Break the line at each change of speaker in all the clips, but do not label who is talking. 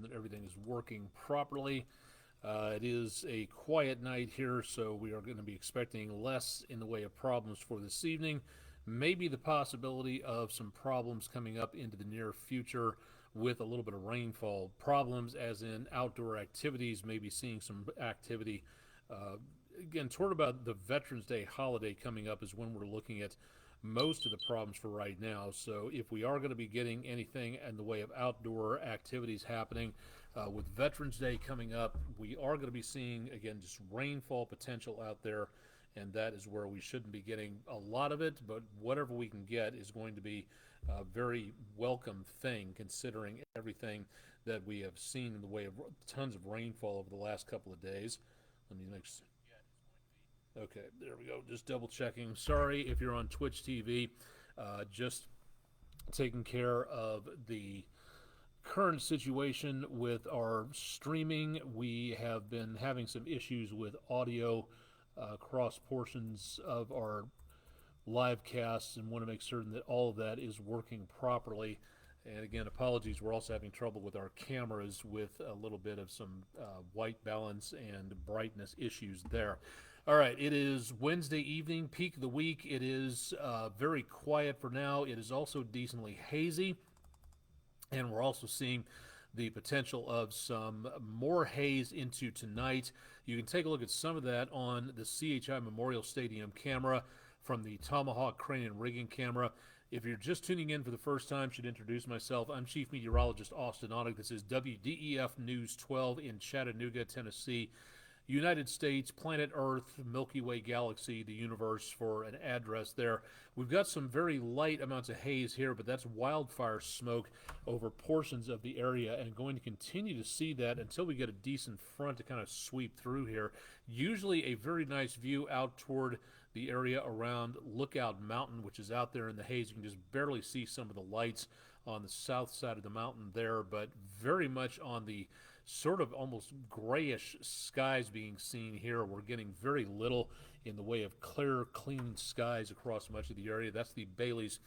that everything is working properly. It is a quiet night here, so we are going to be expecting less in the way of problems for this evening. Maybe the possibility of some problems coming up into the near future with a little bit of rainfall. Problems as in outdoor activities, maybe seeing some activity. Uh, Again, toward about the Veterans Day holiday coming up is when we're looking at most of the problems for right now. So if we are going to be getting anything in the way of outdoor activities happening, with Veterans Day coming up, we are going to be seeing, again, just rainfall potential out there, and that is where we shouldn't be getting a lot of it, but whatever we can get is going to be a very welcome thing considering everything that we have seen in the way of tons of rainfall over the last couple of days. Let me make sure. Okay, there we go. Just double checking. Sorry if you're on Twitch TV. Just taking care of the current situation with our streaming. We have been having some issues with audio across portions of our live casts and want to make certain that all of that is working properly. And again, apologies, we're also having trouble with our cameras with a little bit of some white balance and brightness issues there. All right, it is Wednesday evening, peak of the week. It is very quiet for now. It is also decently hazy, and we're also seeing the potential of some more haze into tonight. You can take a look at some of that on the CHI Memorial Stadium camera from the Tomahawk Crane and Rigging camera. If you're just tuning in for the first time, should introduce myself. I'm Chief Meteorologist Austen Onek. This is WDEF News 12 in Chattanooga, Tennessee. United States, planet Earth, Milky Way galaxy, the universe for an address there. We've got some very light amounts of haze here, but that's wildfire smoke over portions of the area, and going to continue to see that until we get a decent front to kind of sweep through here. Usually a very nice view out toward the area around Lookout Mountain, which is out there in the haze. You can just barely see some of the lights on the south side of the mountain there, but very much on the sort of almost grayish skies being seen here. We're getting very little in the way of clear, clean skies across much of the area. That's the Bailey's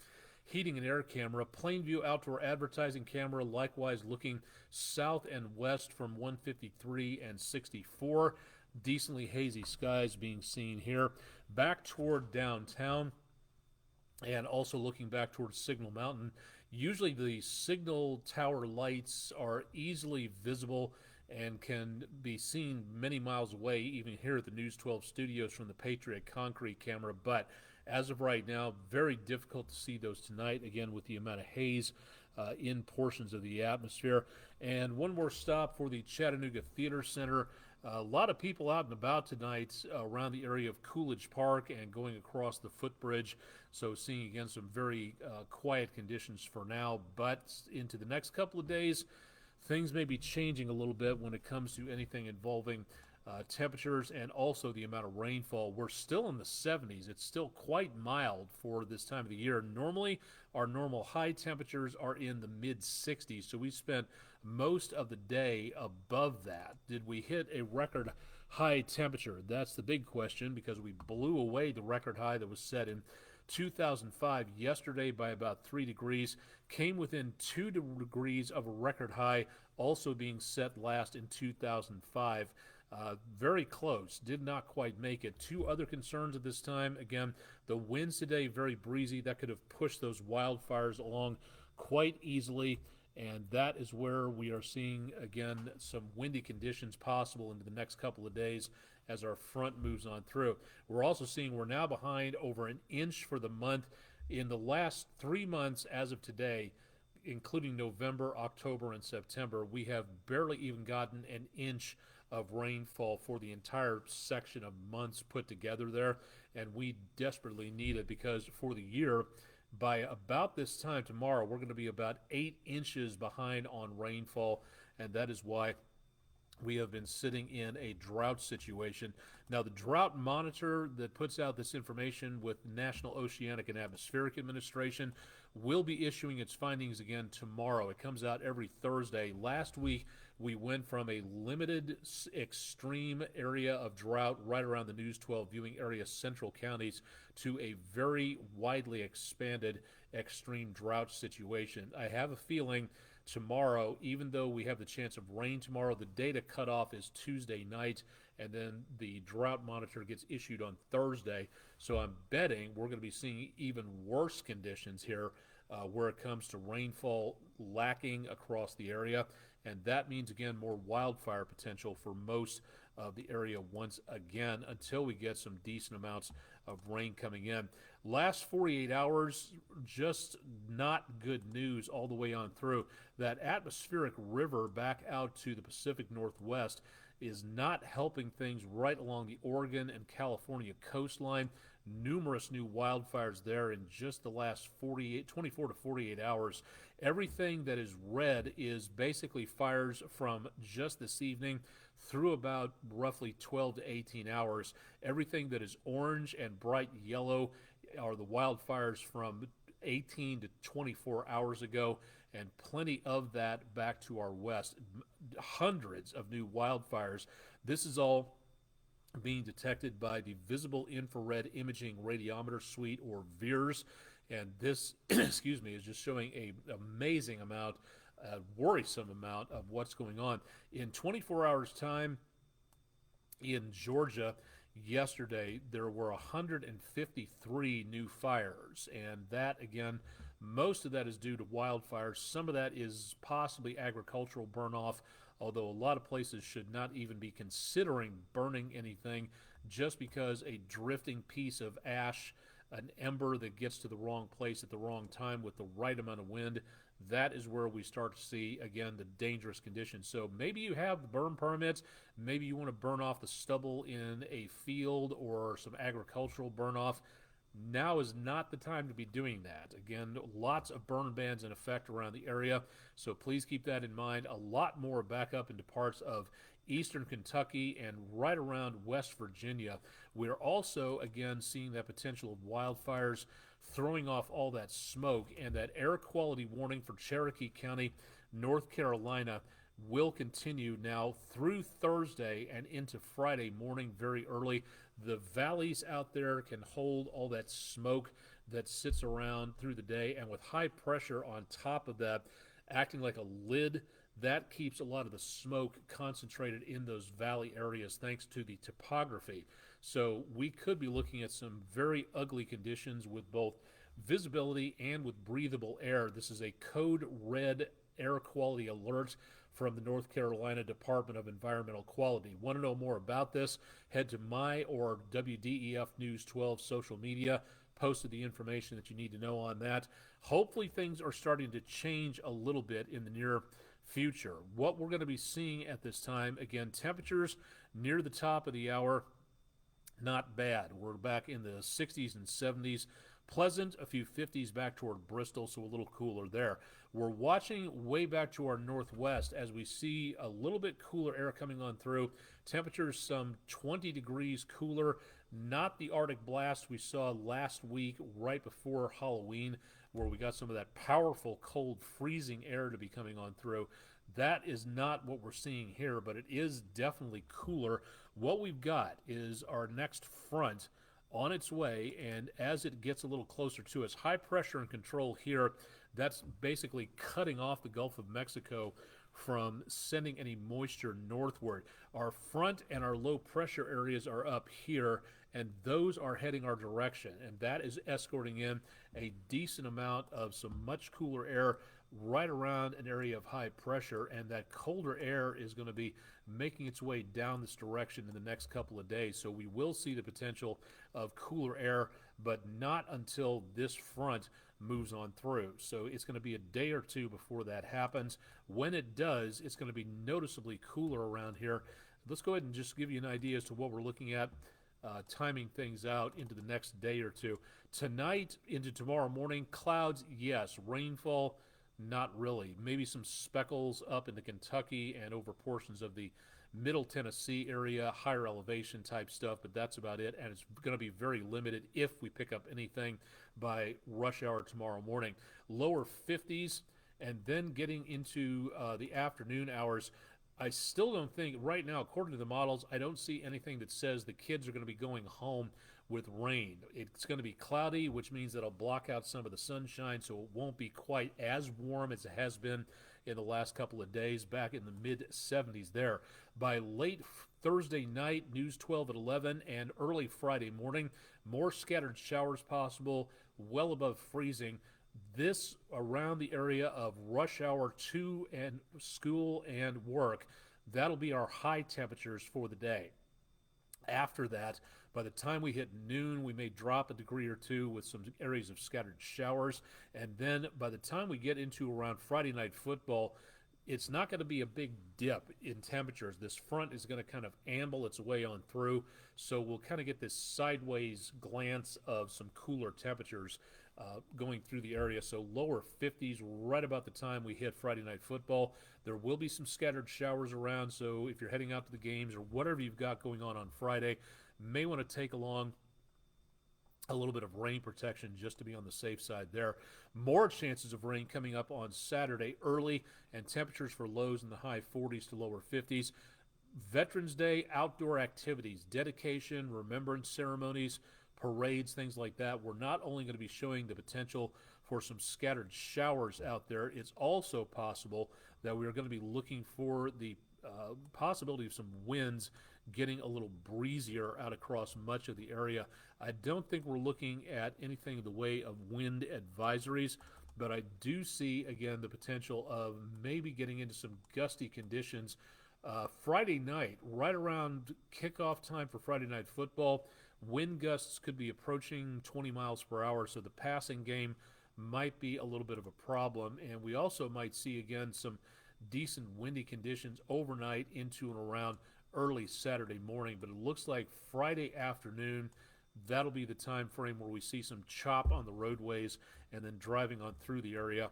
Heating and Air camera. Plainview outdoor advertising camera, likewise looking south and west from 153 and 64. Decently hazy skies being seen here. Back toward downtown and also looking back towards Signal Mountain. Usually the signal tower lights are easily visible and can be seen many miles away, even here at the News 12 studios from the Patriot Concrete camera. But as of right now, very difficult to see those tonight, again, with the amount of haze in portions of the atmosphere. And one more stop for the Chattanooga Theater Center. A lot of people out and about tonight around the area of Coolidge Park and going across the footbridge. So seeing again some very quiet conditions for now. But into the next couple of days, things may be changing a little bit when it comes to anything involving temperatures and also the amount of rainfall. We're still in the 70s. It's still quite mild for this time of the year. Normally, our normal high temperatures are in the mid 60s, so we spent most of the day above that. Did we hit a record high temperature? That's the big question, because we blew away the record high that was set in 2005 yesterday by about 3 degrees, came within 2 degrees of a record high also being set last in 2005. Very close, did not quite make it. Two other concerns at this time. Again, the winds today, very breezy. That could have pushed those wildfires along quite easily, and that is where we are seeing, again, some windy conditions possible into the next couple of days as our front moves on through. We're also seeing we're now behind over an inch for the month. In the last 3 months as of today, including November, October, and September, we have barely even gotten an inch of rainfall for the entire section of months put together there, and we desperately need it, because for the year, by about this time tomorrow, we're going to be about 8 inches behind on rainfall, and that is why we have been sitting in a drought situation. Now, the drought monitor that puts out this information with National Oceanic and Atmospheric Administration will be issuing its findings again tomorrow. It comes out every Thursday. Last week, we went from a limited extreme area of drought right around the News 12 viewing area, central counties, to a very widely expanded extreme drought situation. I have a feeling tomorrow, even though we have the chance of rain tomorrow, the data cutoff is Tuesday night, and then the drought monitor gets issued on Thursday. So I'm betting we're going to be seeing even worse conditions here where it comes to rainfall lacking across the area. And that means, again, more wildfire potential for most of the area once again until we get some decent amounts of rain coming in. Last 48 hours, just not good news all the way on through. That atmospheric river back out to the Pacific Northwest is not helping things right along the Oregon and California coastline. Numerous new wildfires there in just the last 24 to 48 hours. Everything that is red is basically fires from just this evening through about roughly 12 to 18 hours. Everything that is orange and bright yellow are the wildfires from 18 to 24 hours ago, and plenty of that back to our west. Hundreds of new wildfires. This is all being detected by the Visible Infrared Imaging Radiometer Suite, or VIIRS, and this, excuse me, is just showing an amazing amount, a worrisome amount of what's going on. In 24 hours' time in Georgia, yesterday, there were 153 new fires, and that, again, most of that is due to wildfires. Some of that is possibly agricultural burn-off, although a lot of places should not even be considering burning anything just because a drifting piece of ash, an ember that gets to the wrong place at the wrong time with the right amount of wind, that is where we start to see, again, the dangerous conditions. So maybe you have the burn permits, maybe you want to burn off the stubble in a field or some agricultural burn off. Now is not the time to be doing that. Again, lots of burn bans in effect around the area, so please keep that in mind. A lot more back up into parts of eastern Kentucky and right around West Virginia. We're also, again, seeing that potential of wildfires throwing off all that smoke, and that air quality warning for Cherokee County, North Carolina, will continue now through Thursday and into Friday morning very early. The valleys out there can hold all that smoke that sits around through the day, and with high pressure on top of that, acting like a lid, that keeps a lot of the smoke concentrated in those valley areas thanks to the topography. So we could be looking at some very ugly conditions with both visibility and with breathable air. This is a code red air quality alert from the North Carolina Department of Environmental Quality. Want to know more about this? Head to my or WDEF News 12 social media. Posted the information that you need to know on that. Hopefully things are starting to change a little bit in the near future. What we're going to be seeing at this time, again, temperatures near the top of the hour, not bad. We're back in the 60s and 70s. Pleasant, a few 50s back toward Bristol, so a little cooler there. We're watching way back to our northwest as we see a little bit cooler air coming on through. Temperatures some 20 degrees cooler, not the Arctic blast we saw last week right before Halloween, where we got some of that powerful, cold, freezing air to be coming on through. That is not what we're seeing here, but it is definitely cooler. What we've got is our next front on its way, and as it gets a little closer to us, high pressure and control here, that's basically cutting off the Gulf of Mexico from sending any moisture northward. Our front and our low pressure areas are up here, and those are heading our direction, and that is escorting in a decent amount of some much cooler air right around an area of high pressure, and that colder air is going to be making its way down this direction in the next couple of days. So we will see the potential of cooler air, but not until this front moves on through. So it's going to be a day or two before that happens. When it does, it's going to be noticeably cooler around here. Let's go ahead and just give you an idea as to what we're looking at, timing things out into the next day or two. Tonight into tomorrow morning, clouds, yes. Rainfall, not really. Maybe some speckles up into Kentucky and over portions of the middle Tennessee area, higher elevation type stuff, but that's about it. And it's going to be very limited if we pick up anything by rush hour tomorrow morning. Lower 50s, and then getting into the afternoon hours. I still don't think, right now, according to the models, I don't see anything that says the kids are going to be going home with rain. It's going to be cloudy, which means that it'll block out some of the sunshine, so it won't be quite as warm as it has been in the last couple of days, back in the mid-70s there. By late Thursday night, News 12 at 11, and early Friday morning, more scattered showers possible, well above freezing. This around the area of rush hour 2 and school and work. That'll be our high temperatures for the day. After that, by the time we hit noon, we may drop a degree or two with some areas of scattered showers. And then by the time we get into around Friday night football, it's not going to be a big dip in temperatures. This front is going to kind of amble its way on through, so we'll kind of get this sideways glance of some cooler temperatures going through the area. So lower 50s right about the time we hit Friday night football. There will be some scattered showers around, so if you're heading out to the games or whatever you've got going on Friday, may want to take along a little bit of rain protection just to be on the safe side there. More chances of rain coming up on Saturday early, and temperatures for lows in the high 40s to lower 50s. Veterans Day outdoor activities, dedication, remembrance ceremonies, parades, things like that. We're not only going to be showing the potential for some scattered showers out there, it's also possible that we are going to be looking for the possibility of some winds getting a little breezier out across much of the area. I don't think we're looking at anything in the way of wind advisories, but I do see, again, the potential of maybe getting into some gusty conditions Friday night, right around kickoff time for Friday night football. Wind gusts could be approaching 20 miles per hour, so the passing game might be a little bit of a problem. And we also might see, again, some decent windy conditions overnight into and around early Saturday morning. But it looks like Friday afternoon, that'll be the time frame where we see some chop on the roadways and then driving on through the area.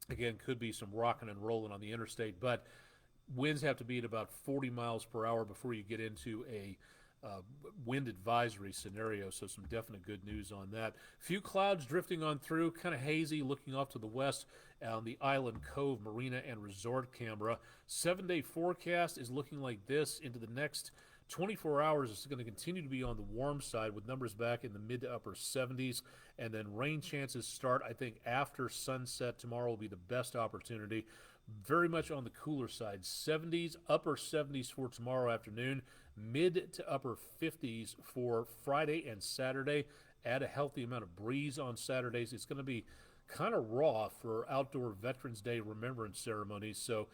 Again, could be some rocking and rolling on the interstate, but winds have to be at about 40 miles per hour before you get into a wind advisory scenario, so some definite good news on that. Few clouds drifting on through, kind of hazy looking off to the west on the Island Cove Marina and Resort Canberra. 7-day forecast is looking like this into the next 24 hours. It's going to continue to be on the warm side with numbers back in the mid to upper 70s, and then rain chances start, I think, after sunset. Tomorrow will be the best opportunity. Very much on the cooler side. 70s, upper 70s for tomorrow afternoon, mid to upper 50s for Friday and Saturday. Add a healthy amount of breeze on Saturdays. It's going to be kind of raw for outdoor Veterans Day remembrance ceremonies, so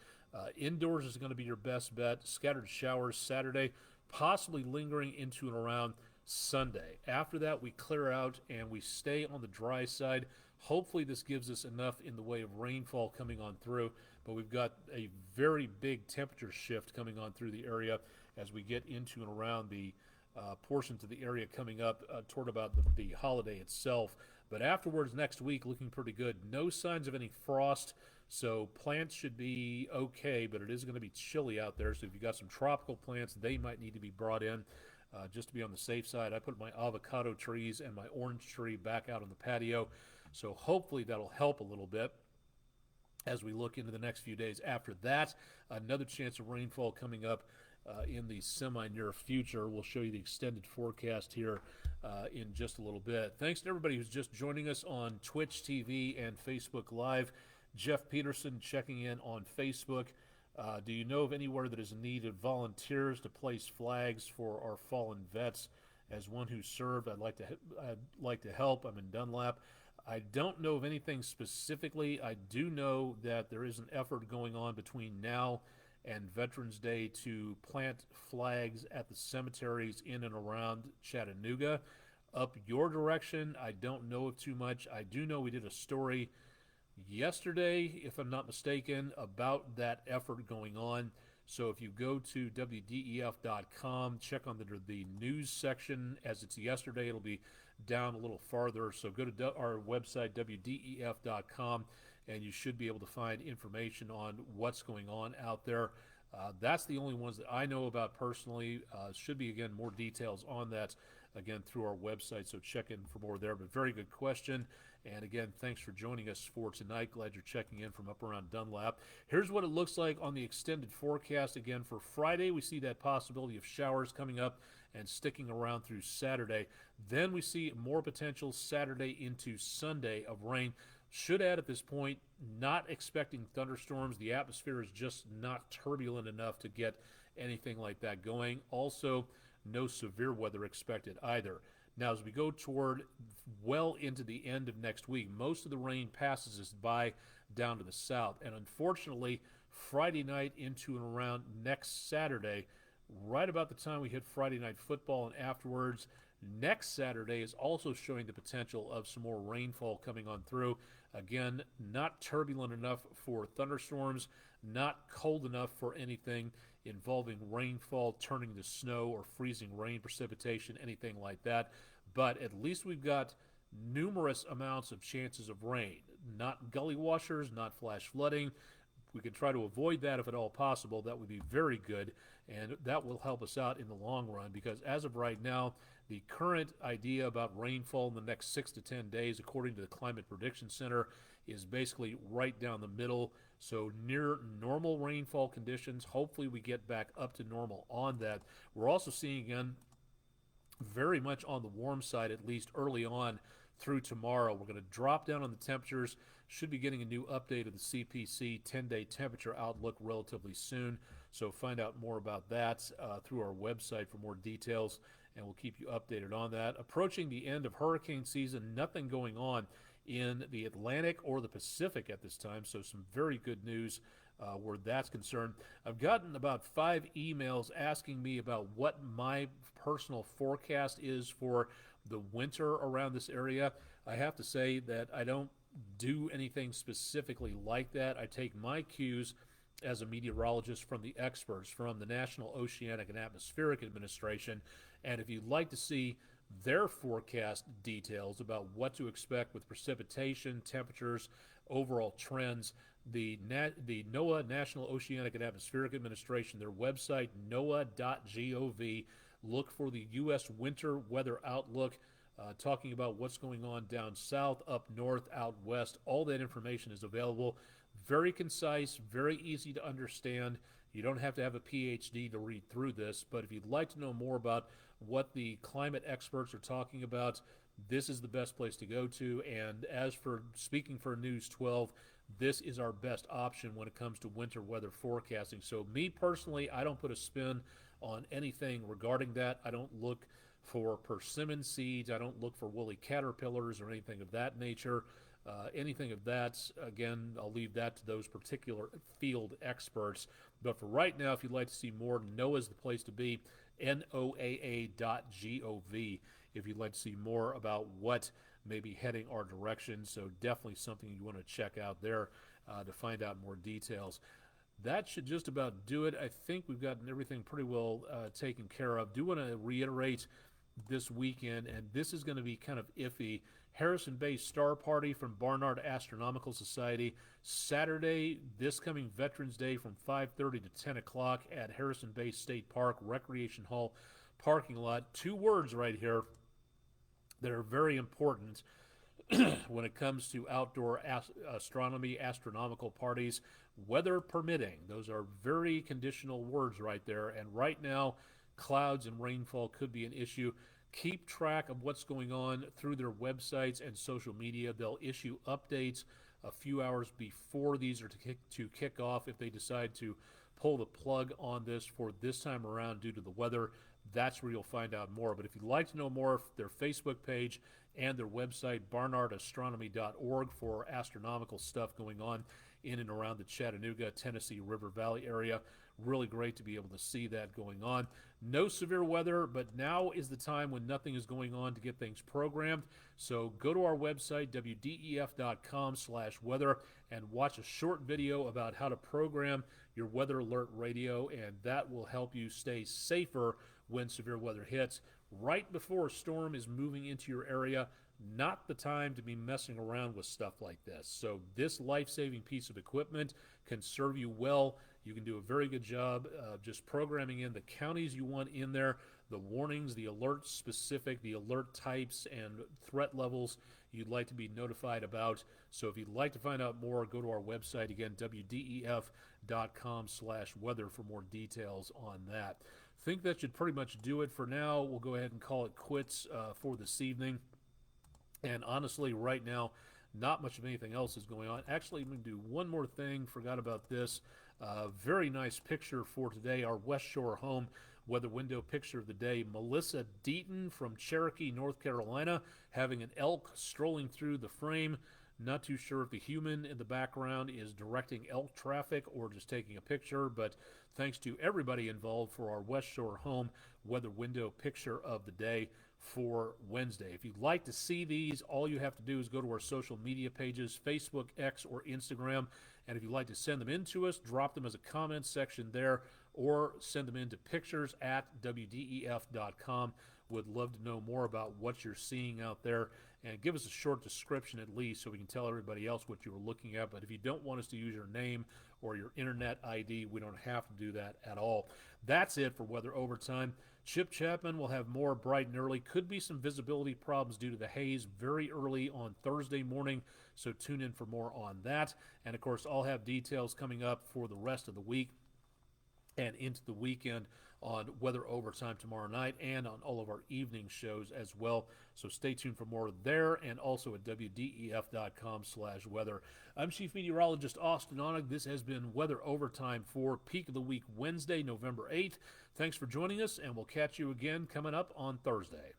indoors is going to be your best bet. Scattered showers Saturday, possibly lingering into and around Sunday. After that, we clear out and we stay on the dry side. Hopefully this gives us enough in the way of rainfall coming on through, but we've got a very big temperature shift coming on through the area as we get into and around the portions of the area coming up toward about the holiday itself. But afterwards, next week, looking pretty good. No signs of any frost, so plants should be okay, but it is going to be chilly out there. So if you've got some tropical plants, they might need to be brought in just to be on the safe side. I put my avocado trees and my orange tree back out on the patio, so hopefully that'll help a little bit as we look into the next few days. After that, another chance of rainfall coming up in the semi-near future. We'll show you the extended forecast here in just a little bit. Thanks to everybody who's just joining us on Twitch TV and Facebook Live. Jeff Peterson checking in on Facebook. Do you know of anywhere that is in need of volunteers to place flags for our fallen vets? As one who served, I'd like to help. I'm in Dunlap. I don't know of anything specifically. I do know that there is an effort going on between now and Veterans Day to plant flags at the cemeteries in and around Chattanooga. Up your direction, I don't know of too much. I do know we did a story yesterday, if I'm not mistaken, about that effort going on. So if you go to WDEF.com, check on the news section. As it's yesterday, it'll be down a little farther. So go to our website, WDEF.com, and you should be able to find information on what's going on out there. That's the only ones that I know about personally. Should be, again, more details on that, again, through our website, so check in for more there. But very good question. And again, thanks for joining us for tonight. Glad you're checking in from up around Dunlap. Here's what it looks like on the extended forecast. Again, for Friday, we see that possibility of showers coming up and sticking around through Saturday. Then we see more potential Saturday into Sunday of rain. Should add at this point, not expecting thunderstorms. The atmosphere is just not turbulent enough to get anything like that going. Also, no severe weather expected either. Now, as we go toward well into the end of next week, most of the rain passes us by down to the south. And unfortunately, Friday night into and around next Saturday, right about the time we hit Friday night football and afterwards, next Saturday is also showing the potential of some more rainfall coming on through. Again, not turbulent enough for thunderstorms, not cold enough for anything involving rainfall turning to snow or freezing rain precipitation, anything like that. But at least we've got numerous amounts of chances of rain. Not gully washers, not flash flooding. We can try to avoid that if at all possible. That would be very good, and that will help us out in the long run, because as of right now, the current idea about rainfall in the next 6 to 10 days, according to the Climate Prediction Center, is basically right down the middle. So near normal rainfall conditions. Hopefully we get back up to normal on that. We're also seeing, again, very much on the warm side, at least early on through tomorrow. We're going to drop down on the temperatures. Should be getting a new update of the CPC 10-day temperature outlook relatively soon. So find out more about that through our website for more details, and we'll keep you updated on that. Approaching the end of hurricane season, nothing going on in the Atlantic or the Pacific at this time, so some very good news where that's concerned. I've gotten about 5 emails asking me about what my personal forecast is for the winter around this area. I have to say that I don't do anything specifically like that. I take my cues as a meteorologist from the experts from the National Oceanic and Atmospheric Administration, and if you'd like to see their forecast details about what to expect with precipitation, temperatures, overall trends, the NOAA, National Oceanic and Atmospheric Administration, their website, noaa.gov, look for the U.S. Winter Weather Outlook, talking about what's going on down south, up north, out west. All that information is available. Very concise, very easy to understand. You don't have to have a PhD to read through this, but if you'd like to know more about what the climate experts are talking about, this is the best place to go to. And as for speaking for News 12, this is our best option when it comes to winter weather forecasting. So me personally, I don't put a spin on anything regarding that. I don't look for persimmon seeds. I don't look for woolly caterpillars or anything of that nature. Anything of that, again, I'll leave that to those particular field experts. But for right now, if you'd like to see more, NOAA's the place to be, noaa.gov, if you'd like to see more about what may be heading our direction. So definitely something you want to check out there to find out more details. That should just about do it. I think we've gotten everything pretty well taken care of. Do want to reiterate this weekend, and this is going to be kind of iffy. Harrison Bay Star Party from Barnard Astronomical Society, Saturday, this coming Veterans Day from 5:30 to 10 o'clock at Harrison Bay State Park, Recreation Hall parking lot. 2 words right here that are very important when it comes to outdoor astronomy, astronomical parties, weather permitting. Those are very conditional words right there, and right now, clouds and rainfall could be an issue. Keep track of what's going on through their websites and social media. They'll issue updates a few hours before these are to kick off if they decide to pull the plug on this for this time around due to the weather. That's where you'll find out more. But if you'd like to know more, their Facebook page and their website, barnardastronomy.org, for astronomical stuff going on in and around the Chattanooga, Tennessee River Valley area. Really great to be able to see that going on. No severe weather, but now is the time when nothing is going on to get things programmed. So go to our website, wdef.com/weather, and watch a short video about how to program your weather alert radio, and that will help you stay safer when severe weather hits. Right before a storm is moving into your area, not the time to be messing around with stuff like this. So this life-saving piece of equipment can serve you well. You can do a very good job just programming in the counties you want in there, the warnings, the alerts specific, the alert types, and threat levels you'd like to be notified about. So if you'd like to find out more, go to our website, again, wdef.com/weather for more details on that. I think that should pretty much do it for now. We'll go ahead and call it quits for this evening. And honestly, right now, Not much of anything else is going on. Actually, I'm going to do one more thing. Forgot about this. Very nice picture for today. Our West Shore home weather window picture of the day. Melissa Deaton from Cherokee, North Carolina, having an elk strolling through the frame. Not too sure if the human in the background is directing elk traffic or just taking a picture, but thanks to everybody involved for our West Shore home weather window picture of the day for Wednesday. If you'd like to see these, all you have to do is go to our social media pages, Facebook, X, or Instagram. And if you'd like to send them in to us, drop them as a comment section there or send them into pictures@wdef.com. Would love to know more about what you're seeing out there and give us a short description at least so we can tell everybody else what you were looking at. But if you don't want us to use your name or your internet ID, we don't have to do that at all. That's it for Weather Overtime. Chip Chapman will have more bright and early. Could be some visibility problems due to the haze very early on Thursday morning, so tune in for more on that. And, of course, I'll have details coming up for the rest of the week and into the weekend on Weather Overtime tomorrow night and on all of our evening shows as well. So stay tuned for more there and also at wdef.com/weather. I'm Chief Meteorologist Austen Onek. This has been Weather Overtime for Peak of the Week Wednesday, November 8th. Thanks for joining us, and we'll catch you again coming up on Thursday.